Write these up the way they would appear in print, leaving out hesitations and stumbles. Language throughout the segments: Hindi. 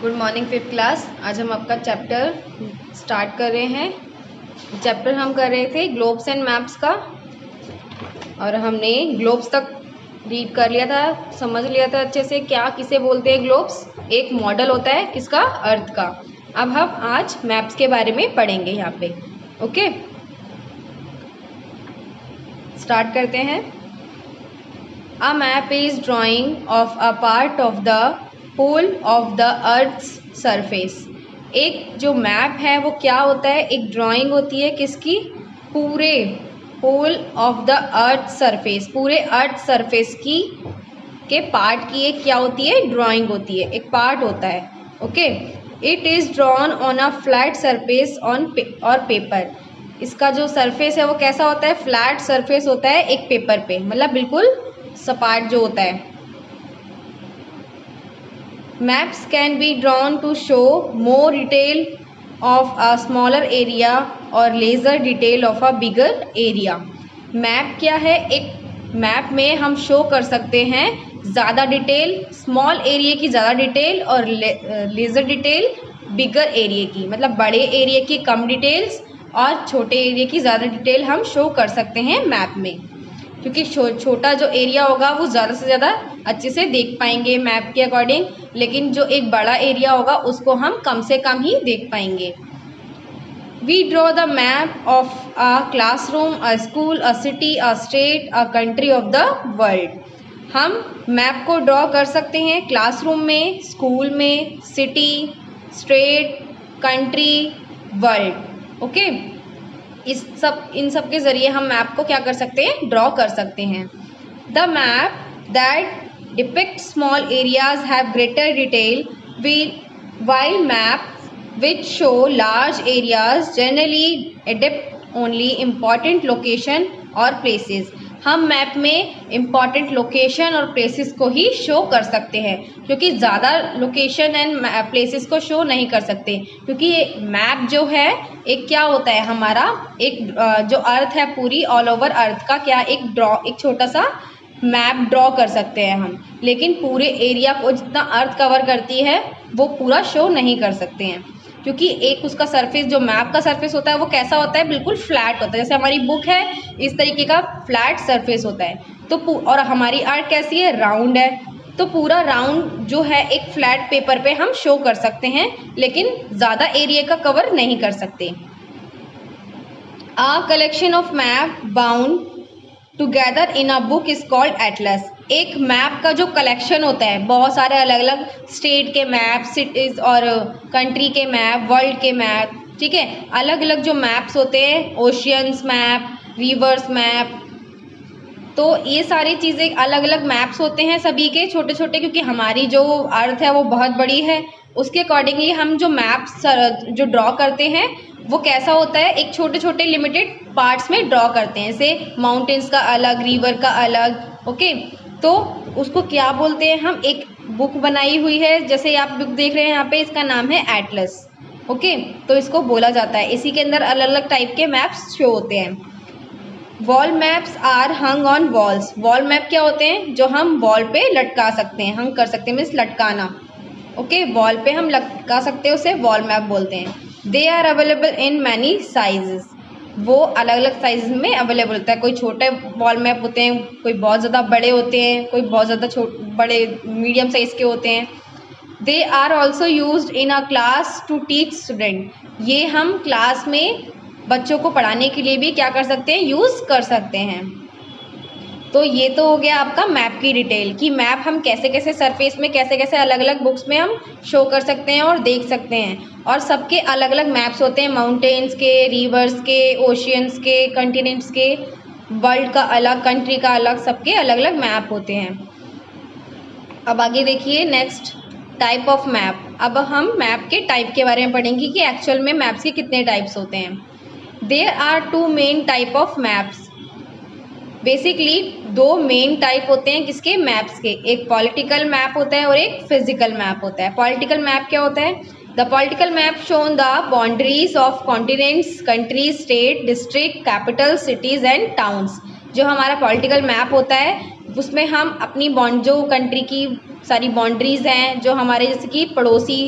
Good morning fifth class. आज हम आपका चैप्टर स्टार्ट कर रहे हैं। चैप्टर हम कर रहे थे ग्लोब्स एंड मैप्स का, और हमने ग्लोब्स तक रीड कर लिया था, समझ लिया था अच्छे से क्या किसे बोलते हैं। ग्लोब्स एक मॉडल होता है किसका, अर्थ का। अब हम आज मैप्स के बारे में पढ़ेंगे यहाँ पे। ओके, स्टार्ट करते हैं। A map is drawing of a part of the whole of the Earth's surface। एक जो मैप है वो क्या होता है, एक ड्राइंग होती है किसकी, पूरे whole of the earth surface, पूरे अर्थ सरफेस की के पार्ट की एक क्या होती है, ड्राइंग होती है, एक पार्ट होता है। Okay, it is drawn on a flat surface on और पेपर। इसका जो सरफेस है वो कैसा होता है, फ्लैट सरफेस होता है एक पेपर पे, मतलब बिल्कुल सपाट जो होता है। Maps can be drawn to show more detail of a smaller area और lesser detail of a bigger area. Map क्या है, एक मैप में हम शो कर सकते हैं ज़्यादा डिटेल, स्मॉल एरिया की ज़्यादा डिटेल और लेज़र डिटेल बिगर एरिया की, मतलब बड़े एरिया की कम डिटेल्स और छोटे एरिया की ज़्यादा डिटेल हम शो कर सकते हैं मैप में। क्योंकि छोटा जो एरिया होगा वो ज़्यादा से ज़्यादा अच्छे से देख पाएंगे मैप के अकॉर्डिंग, लेकिन जो एक बड़ा एरिया होगा उसको हम कम से कम ही देख पाएंगे। We draw the map of a classroom, a school, a city, a state, a country of the world. हम मैप को ड्रॉ कर सकते हैं क्लासरूम में, स्कूल में, city, state, country, world. Okay, इन सब के ज़रिए हम मैप को क्या कर सकते हैं, ड्रॉ कर सकते हैं। The map that depict small areas have greater detail, while maps which show large areas generally depict only important location और places। हम मैप में इम्पॉर्टेंट लोकेशन और प्लेसेस को ही शो कर सकते हैं, क्योंकि ज़्यादा लोकेशन एंड प्लेसेस को शो नहीं कर सकते, क्योंकि मैप जो है एक क्या होता है हमारा, एक जो अर्थ है पूरी ऑल ओवर अर्थ का क्या एक छोटा सा मैप ड्रॉ कर सकते हैं हम, लेकिन पूरे एरिया को जितना अर्थ कवर करती है वो पूरा शो नहीं कर सकते हैं, क्योंकि एक उसका सरफेस, जो मैप का सरफेस होता है वो कैसा होता है, बिल्कुल फ्लैट होता है। जैसे हमारी बुक है इस तरीके का फ्लैट सरफेस होता है, तो और हमारी अर्थ कैसी है, राउंड है, तो पूरा राउंड जो है एक फ्लैट पेपर पे हम शो कर सकते हैं, लेकिन ज़्यादा एरिया का कवर नहीं कर सकते। A collection of map bound together in a book is called atlas। एक मैप का जो कलेक्शन होता है, बहुत सारे अलग अलग स्टेट के मैप, सिटीज़ और कंट्री के मैप, वर्ल्ड के मैप, ठीक है, अलग अलग जो मैप्स होते हैं, ओशियंस मैप, रिवर्स मैप, तो ये सारी चीज़ें अलग अलग मैप्स होते हैं सभी के छोटे छोटे, क्योंकि हमारी जो अर्थ है वो बहुत बड़ी है, उसके अकॉर्डिंगली हम जो मैप्स जो ड्रॉ करते हैं वो कैसा होता है, एक छोटे छोटे लिमिटेड पार्ट्स में ड्रॉ करते हैं, जैसे माउंटेन्स का अलग, रिवर का अलग। ओके, तो उसको क्या बोलते हैं, हम एक बुक बनाई हुई है, जैसे आप बुक देख रहे हैं यहाँ पे, इसका नाम है एटलस। ओके, तो इसको बोला जाता है, इसी के अंदर अलग अलग टाइप के मैप्स शो होते हैं। Wall maps are hung on walls. Wall map क्या होते हैं, जो हम वॉल पे लटका सकते हैं, हंग कर सकते हैं, मीन्स लटकाना। ओके, वॉल पे हम लटका सकते हैं, उसे वॉल मैप बोलते हैं। They are available in many sizes. वो अलग अलग साइज में अवेलेबल होता है, कोई छोटे वॉल मैप होते हैं, कोई बहुत ज़्यादा बड़े होते हैं, कोई बहुत ज़्यादा बड़े मीडियम साइज़ के होते हैं। They are also use in a class to teach student. ये हम क्लास में बच्चों को पढ़ाने के लिए भी क्या कर सकते हैं, यूज़ कर सकते हैं। तो ये तो हो गया आपका मैप की डिटेल, कि मैप हम कैसे कैसे सरफेस में, कैसे कैसे अलग अलग बुक्स में हम शो कर सकते हैं और देख सकते हैं, और सबके अलग अलग मैप्स होते हैं, माउंटेन्स के, रिवर्स के, ओशियंस के, कॉन्टिनेंट्स के, वर्ल्ड का अलग, कंट्री का अलग, सबके अलग अलग मैप होते हैं। अब आगे देखिए नेक्स्ट, टाइप ऑफ मैप। अब हम मैप के टाइप के बारे में पढ़ेंगे कि एक्चुअल में मैप्स के कितने टाइप्स होते हैं। There are two main type of maps. Basically दो मेन टाइप होते हैं किसके, मैप्स के, एक पॉलिटिकल मैप होता है और एक फिजिकल मैप होता है। पॉलिटिकल मैप क्या होता है, the political map shown the boundaries of continents, countries, state, district, capital, cities and towns. जो हमारा पॉलिटिकल मैप होता है उसमें हम अपनी जो कंट्री की सारी बाउंड्रीज़ हैं, जो हमारे जैसे कि पड़ोसी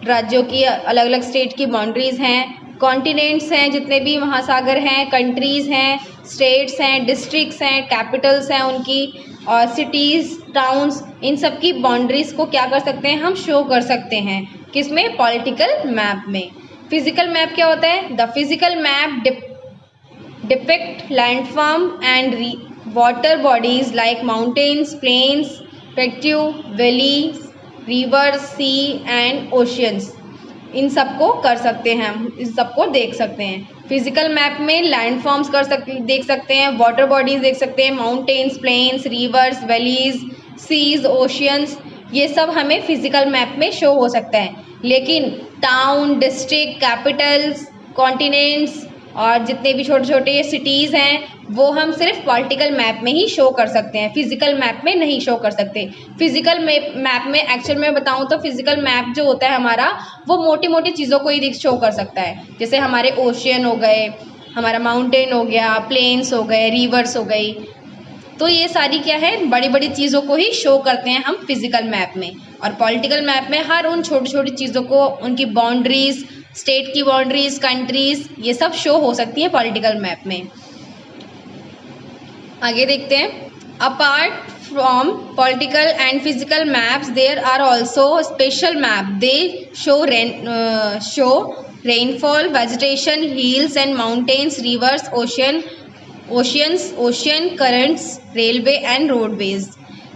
राज्यों की अलग अलग स्टेट की बाउंड्रीज़ हैं, कॉन्टिनेंट्स हैं, जितने भी महासागर हैं, कंट्रीज़ हैं, स्टेट्स हैं, डिस्ट्रिक्ट्स हैं, कैपिटल्स हैं उनकी, और सिटीज़, टाउन्स, इन सब की बाउंड्रीज़ को क्या कर सकते हैं, हम शो कर सकते हैं किसमें, पॉलिटिकल मैप में। फिजिकल मैप क्या होता है? The physical map depict landform and water bodies like mountains, plains, plateau, valleys, rivers, sea and oceans. इन सबको कर सकते हैं हम, इन सबको देख सकते हैं। फिजिकल मैप में लैंड फॉर्म्स देख सकते हैं, वाटर बॉडीज देख सकते हैं, mountains, plains, rivers, valleys, seas, oceans, ये सब हमें फिजिकल मैप में शो हो सकता है। लेकिन टाउन, डिस्ट्रिक्ट, कैपिटल्स, कॉन्टिनेंट्स और जितने भी छोटे छोटे सिटीज़ हैं वो हम सिर्फ पॉलिटिकल मैप में ही शो कर सकते हैं, फिजिकल मैप में नहीं शो कर सकते। फिजिकल मैप में एक्चुअल में बताऊं तो फिजिकल मैप जो होता है हमारा, वो मोटी मोटी चीज़ों को ही शो कर सकता है, जैसे हमारे ओशियन हो गए, हमारा माउंटेन हो गया, प्लेन्स हो गए, रिवर्स हो गई। तो ये सारी क्या है, बड़ी बड़ी चीज़ों को ही शो करते हैं हम फिजिकल मैप में। और पॉलिटिकल मैप में हर उन छोटी छोटी चीज़ों को, उनकी बाउंड्रीज, स्टेट की बाउंड्रीज, कंट्रीज, ये सब शो हो सकती है पॉलिटिकल मैप में। आगे देखते हैं। Apart from political and physical maps there are also special map. They show rainfall, vegetation, hills and mountains, rivers, ocean currents, railway and roadways.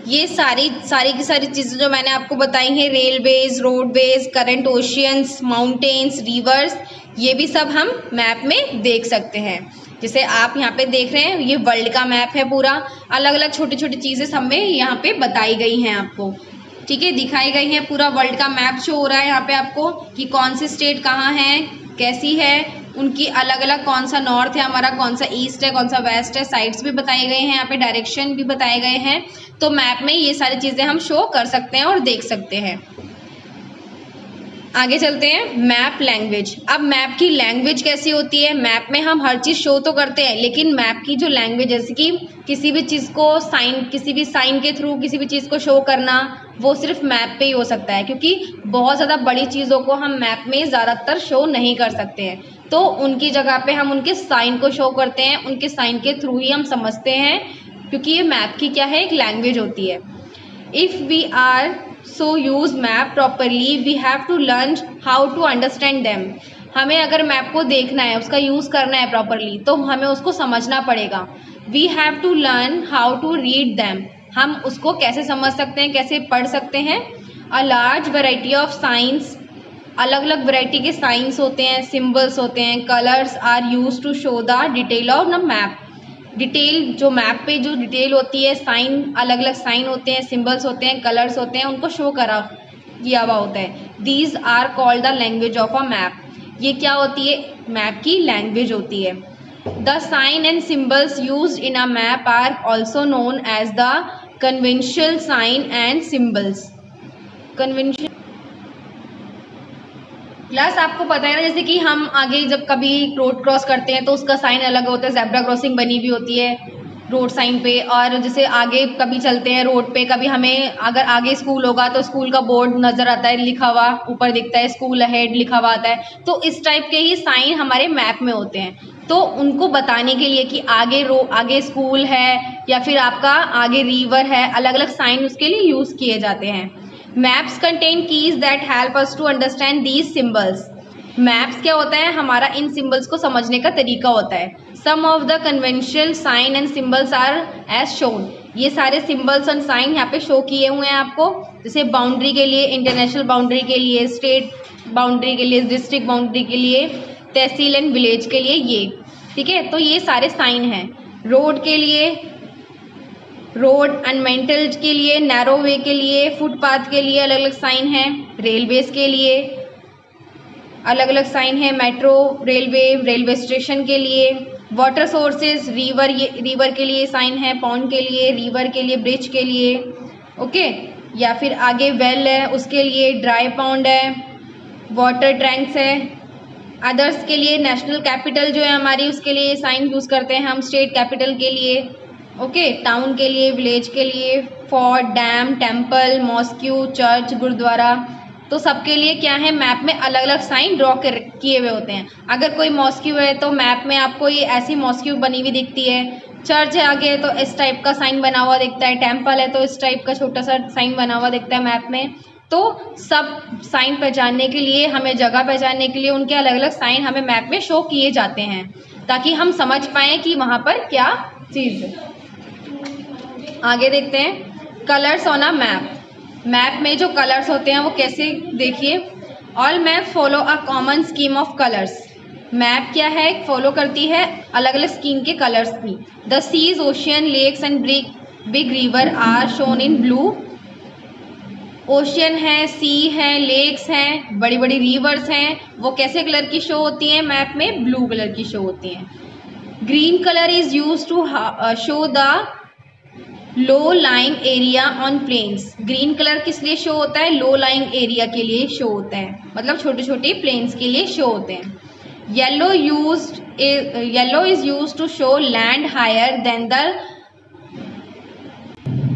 ये सारी की सारी चीज़ें जो मैंने आपको बताई हैं, railways, roadways, current, oceans, mountains, reverse, ये भी सब हम मैप में देख सकते हैं। जैसे आप यहाँ पे देख रहे हैं, ये वर्ल्ड का मैप है पूरा, अलग अलग छोटी छोटी चीज़ें सब में यहाँ पे बताई गई हैं आपको, ठीक है, दिखाई गई हैं। पूरा वर्ल्ड का मैप शो हो रहा है यहाँ पे आपको कि कौन सी स्टेट कहाँ है, कैसी है, उनकी अलग अलग, कौन सा नॉर्थ है हमारा, कौन सा ईस्ट है, कौन सा वेस्ट है, साइड्स भी बताए गए हैं यहाँ पे, डायरेक्शन भी बताए गए हैं। तो मैप में ये सारी चीज़ें हम शो कर सकते हैं और देख सकते हैं। आगे चलते हैं। Map language. अब मैप की लैंग्वेज कैसी होती है? मैप में हम हर चीज़ शो तो करते हैं, लेकिन मैप की जो लैंग्वेज, जैसे कि किसी भी चीज़ को किसी भी साइन के थ्रू किसी भी चीज़ को शो करना, वो सिर्फ मैप पे ही हो सकता है, क्योंकि बहुत ज़्यादा बड़ी चीज़ों को हम मैप में ज़्यादातर शो नहीं कर सकते हैं। तो उनकी जगह पे हम उनके साइन को शो करते हैं, उनके साइन के थ्रू ही हम समझते हैं, क्योंकि ये मैप की क्या है, एक लैंग्वेज होती है। If we are so use map properly we have to learn how to understand them। हमें अगर मैप को देखना है, उसका यूज़ करना है प्रॉपरली, तो हमें उसको समझना पड़ेगा। we have to learn how to read them। हम उसको कैसे समझ सकते हैं, कैसे पढ़ सकते हैं? a large variety of signs, अलग अलग वैरायटी के साइंस होते हैं, सिम्बल्स होते हैं, colours are use to show the detail of the map. Detail, जो मैप पे जो डिटेल होती है, साइन, अलग अलग साइन होते हैं, सिंबल्स होते हैं, कलर्स होते हैं, उनको शो किया हुआ होता है। These are called the language of a map. ये क्या होती है? मैप की लैंग्वेज होती है। The sign and symbols use in a map are also known as the conventional sign and symbols. Convention plus आपको पता है ना, जैसे कि हम आगे जब कभी रोड क्रॉस करते हैं तो उसका साइन अलग होता है, जेब्रा क्रॉसिंग बनी हुई होती है रोड साइन पे। और जैसे आगे कभी चलते हैं रोड पे, कभी हमें अगर आगे स्कूल होगा तो स्कूल का बोर्ड नज़र आता है, लिखा हुआ ऊपर दिखता है, स्कूल अहेड लिखा हुआ आता है। तो इस टाइप के ही साइन हमारे मैप में होते हैं। तो उनको बताने के लिए कि आगे स्कूल है या फिर आपका आगे रिवर है, अलग अलग साइन उसके लिए यूज़ किए जाते हैं। Maps contain keys that help us to understand these symbols. Maps क्या होता है? हमारा इन सिम्बल्स को समझने का तरीका होता है। Some of the conventional sign and symbols are as shown. ये सारे सिम्बल्स एंड साइन यहाँ पे शो किए हुए हैं आपको, जैसे बाउंड्री के लिए, इंटरनेशनल बाउंड्री के लिए, स्टेट बाउंड्री के लिए, डिस्ट्रिक्ट बाउंड्री के लिए, तहसील एंड विलेज के लिए, ये ठीक है। तो ये सारे साइन हैं। रोड के लिए, रोड अनमेंटल के लिए, नैरो वे के लिए, फुटपाथ के लिए अलग अलग साइन हैं। रेलवेज के लिए अलग अलग साइन है, मेट्रो, रेलवे स्टेशन के लिए। वाटर सोर्सेज, रिवर के लिए साइन है, पॉन्ड के लिए, रिवर के लिए, ब्रिज के लिए, ओके। या फिर आगे वेल है, उसके लिए ड्राई पॉन्ड है, वाटर टैंक्स है। अदर्स के लिए नेशनल कैपिटल जो है हमारी, उसके लिए साइन यूज़ करते हैं हम, स्टेट कैपिटल के लिए, ओके, टाउन के लिए, विलेज के लिए, fort, dam, temple, mosque, church, gurdwara, तो सबके लिए क्या है, मैप में अलग अलग साइन ड्रॉ किए हुए होते हैं। अगर कोई मॉस्क्यू है तो मैप में आपको ये ऐसी मॉस्क्यू बनी हुई दिखती है। चर्च है आगे तो इस टाइप का साइन बना हुआ दिखता है। टेम्पल है तो इस टाइप का छोटा सा साइन बना हुआ दिखता है मैप में। तो सब साइन पहचानने के लिए, हमें जगह पहचानने के लिए उनके अलग अलग साइन हमें मैप में शो किए जाते हैं, ताकि हम समझ पाएँ कि वहाँ पर क्या चीज़ है। आगे देखते हैं colours on a map. Map में जो कलर्स होते हैं वो कैसे, देखिए, all map follow a common scheme of colours. Map क्या है, फॉलो करती है अलग अलग स्कीम के कलर्स की। The seas, ocean, lakes and big river are shown in blue. Ocean है, सी है, लेक्स हैं, बड़ी बड़ी रिवर्स हैं, वो कैसे कलर की शो होती हैं मैप में, ब्लू कलर की शो होती हैं। Green colour is use to show the low lying area on plains. Green colour किस लिए शो होता है, लो लाइंग एरिया के लिए शो होता है, मतलब छोटे छोटे प्लेन्स के लिए शो होते हैं। Yellow is use to show land higher than the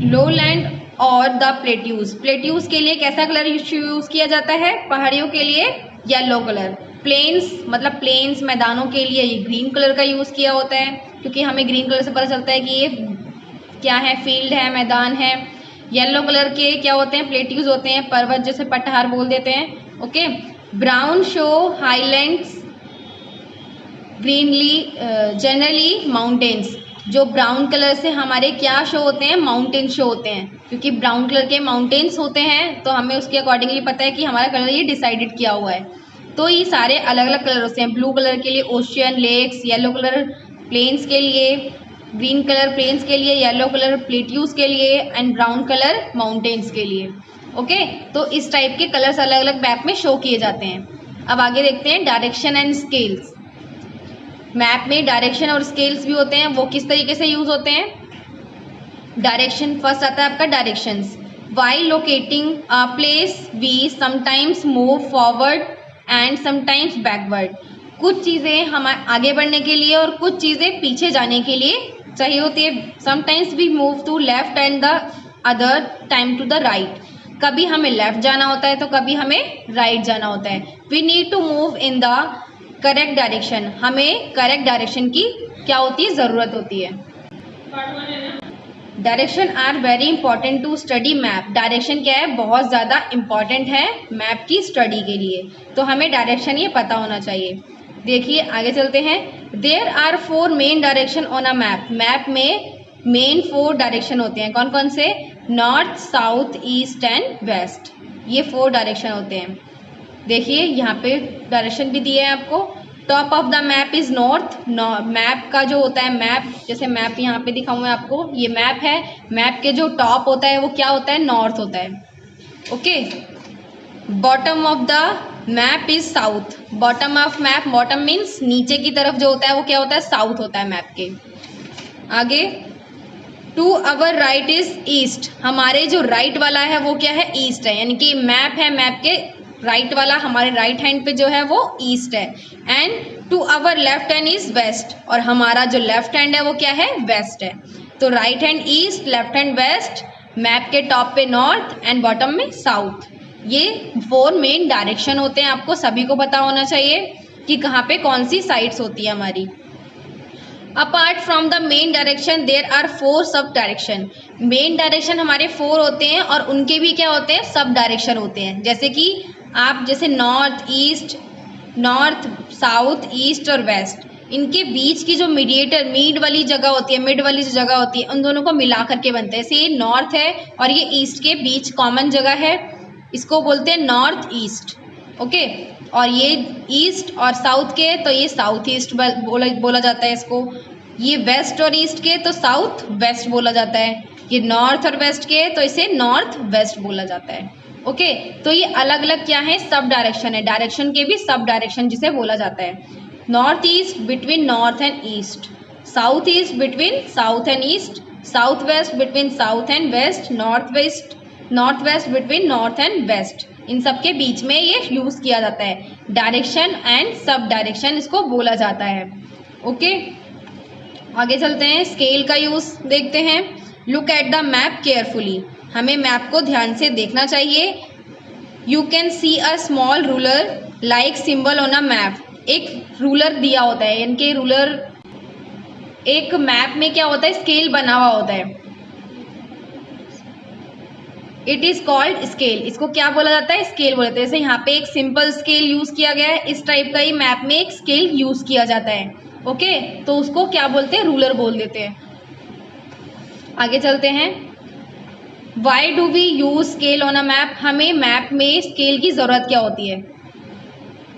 low land और द प्लेट्यूज। प्लेट्यूज के लिए कैसा कलर यूज किया जाता है, पहाड़ियों के लिए येलो कलर। प्लेन्स मतलब प्लेन्स, मैदानों के लिए ये ग्रीन कलर का यूज़ किया होता है, क्योंकि हमें ग्रीन कलर से पता चलता है कि ये क्या है, फील्ड है, मैदान है। येलो कलर के क्या होते हैं, प्लेट्यूज होते हैं, पर्वत जैसे पठार बोल देते हैं। Okay, brown show highlands, greenly generally mountains. जो ब्राउन कलर से हमारे क्या शो होते हैं, माउंटेन शो होते हैं, क्योंकि ब्राउन कलर के माउंटेन्स होते हैं तो हमें उसके अकॉर्डिंगली पता है कि हमारा कलर ये डिसाइडेड किया हुआ है। तो ये सारे अलग अलग कलर होते हैं। ब्लू कलर के लिए ocean, lakes, yellow colour plains के लिए, ग्रीन कलर प्लेन्स के लिए, येलो कलर प्लेट्यूज के लिए एंड ब्राउन कलर माउंटेन्स के लिए। ओके, तो इस टाइप के कलर्स अलग अलग मैप में शो किए जाते हैं। अब आगे देखते हैं डायरेक्शन एंड स्केल्स। मैप में डायरेक्शन और स्केल्स भी होते हैं, वो किस तरीके से यूज होते हैं। डायरेक्शन, फर्स्ट आता है आपका directions. While locating a place we sometimes move forward and sometimes backward. कुछ चीज़ें हम आगे बढ़ने के लिए और कुछ चीज़ें पीछे जाने के लिए चाहिए होती है। Sometimes we move to left and the other time to the right. कभी हमें लेफ्ट जाना होता है तो कभी हमें राइट जाना होता है। We need to move in the correct direction. हमें करेक्ट डायरेक्शन की क्या होती है, ज़रूरत होती है। Direction are very important to study map. Direction क्या है, बहुत ज़्यादा इंपॉर्टेंट है मैप की स्टडी के लिए, तो हमें डायरेक्शन ये पता होना चाहिए। देखिए आगे चलते हैं। There are 4 main direction on a map. Map में मेन 4 डायरेक्शन होते हैं, कौन कौन से, north, south, east and west. ये 4 डायरेक्शन होते हैं। देखिए यहाँ पे डायरेक्शन भी दिए हैं आपको। Top of the map is north. Map का जो होता है, मैप जैसे मैप यहाँ पे दिखाऊँ मैं आपको, ये मैप है, मैप के जो टॉप होता है वो क्या होता है, नॉर्थ होता है। Okay, bottom of the map is south. Bottom of map, bottom means नीचे की तरफ जो होता है वो क्या होता है, साउथ होता है मैप के। आगे, to our right is east. हमारे जो राइट वाला है वो क्या है, ईस्ट है, यानी कि मैप है, मैप के राइट वाला हमारे राइट हैंड पे जो है वो ईस्ट है। And to our left hand is west, और हमारा जो लेफ्ट हैंड है वो क्या है, वेस्ट है। तो right hand east, left hand west, map के टॉप पे नॉर्थ एंड बॉटम में साउथ। ये 4 मेन डायरेक्शन होते हैं, आपको सभी को पता होना चाहिए कि कहाँ पे कौन सी साइड्स होती है हमारी। Apart from the main direction there are 4 sub direction. Main direction हमारे 4 होते हैं और उनके भी क्या होते हैं, सब डायरेक्शन होते हैं। जैसे कि आप जैसे north, east, north, south, east और वेस्ट, इनके बीच की जो मिड वाली जगह होती है, मिड वाली जो जगह होती है, उन दोनों को मिला करके बनते हैं। जैसे ये नॉर्थ है और ये ईस्ट के बीच कॉमन जगह है, इसको बोलते हैं नॉर्थ ईस्ट। ओके, और ये ईस्ट और साउथ के तो ये साउथ ईस्ट बोला जाता है इसको। ये वेस्ट और ईस्ट के तो साउथ वेस्ट बोला जाता है। ये नॉर्थ और वेस्ट के तो इसे नॉर्थ वेस्ट बोला जाता है। ओके, तो ये अलग अलग क्या है, सब डायरेक्शन है। डायरेक्शन के भी सब डायरेक्शन जिसे बोला जाता है। North east between north and east, south east between south and east, south west between south and west, north west between north and west. इन सब के बीच में ये यूज़ किया जाता है। डायरेक्शन एंड सब डायरेक्शन इसको बोला जाता है। ओके, आगे चलते हैं, स्केल का यूज़ देखते हैं। Look at the map carefully, हमें मैप को ध्यान से देखना चाहिए। You can see a small ruler like symbol on a map, एक रूलर दिया होता है, यानी कि रूलर, एक मैप में क्या होता है, स्केल बना हुआ होता है, इट इज कॉल्ड स्केल। इसको क्या बोला जाता है, स्केल बोला जाता है। जैसे यहाँ पे एक सिंपल स्केल यूज किया गया है, इस टाइप का ही मैप में एक स्केल यूज किया जाता है। ओके, तो उसको क्या बोलते हैं, रूलर बोल देते हैं। आगे चलते हैं, why do we use scale on a map, हमें मैप में स्केल की जरूरत क्या होती है,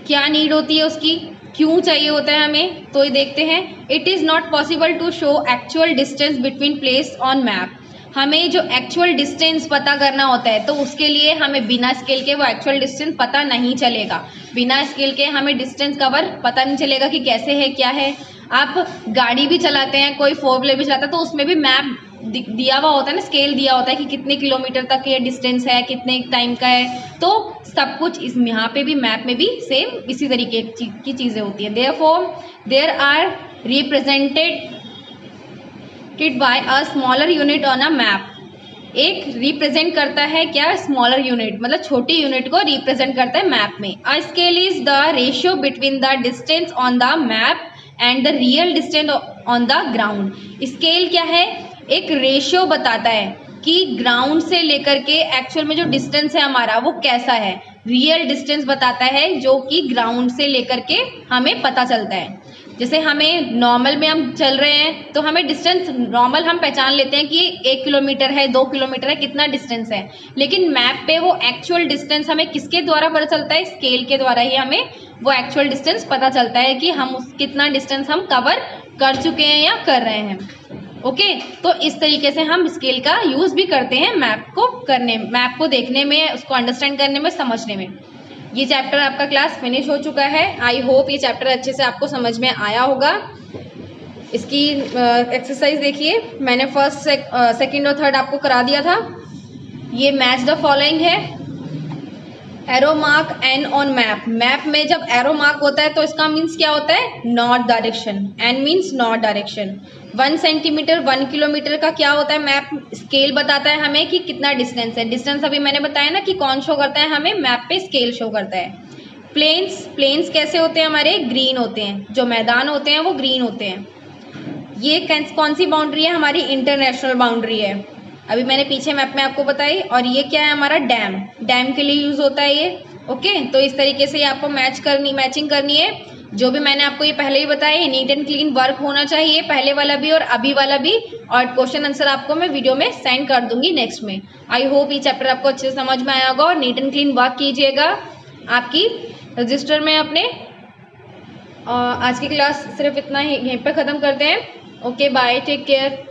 क्या नीड होती है उसकी, क्यों चाहिए होता है हमें, तो ये देखते हैं। It is not possible to show actual distance between place on map, हमें जो एक्चुअल डिस्टेंस पता करना होता है तो उसके लिए हमें बिना स्केल के वो एक्चुअल डिस्टेंस पता नहीं चलेगा। बिना स्केल के हमें डिस्टेंस कवर पता नहीं चलेगा कि कैसे है क्या है। आप गाड़ी भी चलाते हैं, कोई 4 व्हीलर भी चलाता है, तो उसमें भी मैप दिया हुआ होता है ना, स्केल दिया होता है कि कितने किलोमीटर तक ये डिस्टेंस है, कितने टाइम का है। तो सब कुछ इस यहाँ पे भी मैप में भी सेम इसी तरीके की चीज़ें होती है। Therefore there are represented by a smaller unit on a map, एक रिप्रेजेंट करता है क्या, स्मॉलर यूनिट, मतलब छोटी यूनिट को रिप्रेजेंट करता है मैप में। A scale is the ratio between the distance on the map and the real distance on the ground. Scale क्या है, एक रेशियो बताता है कि ग्राउंड से लेकर के एक्चुअल में जो डिस्टेंस है हमारा वो कैसा है, रियल डिस्टेंस बताता है जो कि ग्राउंड से लेकर के हमें पता चलता है। जैसे हमें नॉर्मल में हम चल रहे हैं तो हमें डिस्टेंस नॉर्मल हम पहचान लेते हैं कि 1 किलोमीटर है, 2 किलोमीटर है, कितना डिस्टेंस है। लेकिन मैप पे वो एक्चुअल डिस्टेंस हमें किसके द्वारा पता चलता है, स्केल के द्वारा ही हमें वो एक्चुअल डिस्टेंस पता चलता है कि हम कितना डिस्टेंस हम कवर कर चुके हैं या कर रहे हैं। ओके, तो इस तरीके से हम स्केल का यूज़ भी करते हैं मैप को देखने में, उसको अंडरस्टैंड करने में, समझने में। ये चैप्टर आपका क्लास फिनिश हो चुका है। आई होप ये चैप्टर अच्छे से आपको समझ में आया होगा। इसकी एक्सरसाइज देखिए, मैंने फर्स्ट सेकंड और थर्ड आपको करा दिया था। ये मैच द फॉलोइंग है। Arrow mark an on map, map में जब एरो मार्क होता है तो इसका मीन्स क्या होता है, north direction, N means north direction. 1 centimetre 1 kilometre का क्या होता है, मैप स्केल बताता है हमें कि कितना डिस्टेंस है। डिस्टेंस अभी मैंने बताया ना कि कौन शो करता है हमें, मैप पे स्केल शो करता है। प्लेन्स कैसे होते हैं हमारे, ग्रीन होते हैं, जो मैदान होते हैं वो ग्रीन होते हैं। ये कौन सी बाउंड्री है, हमारी इंटरनेशनल बाउंड्री है, अभी मैंने पीछे मैप में आपको बताई। और ये क्या है, हमारा डैम के लिए यूज होता है ये। ओके, तो इस तरीके से आपको मैचिंग करनी है। जो भी मैंने आपको ये पहले ही बताया, नीट एंड क्लीन वर्क होना चाहिए, पहले वाला भी और अभी वाला भी। और क्वेश्चन आंसर आपको मैं वीडियो में सेंड कर दूंगी नेक्स्ट में। आई होप ये चैप्टर आपको अच्छे से समझ में आया होगा और नीट एंड क्लीन वर्क कीजिएगा आपकी रजिस्टर में अपने। आज की क्लास सिर्फ इतना ही, यहीं पर ख़त्म करते हैं। Okay, bye, take care.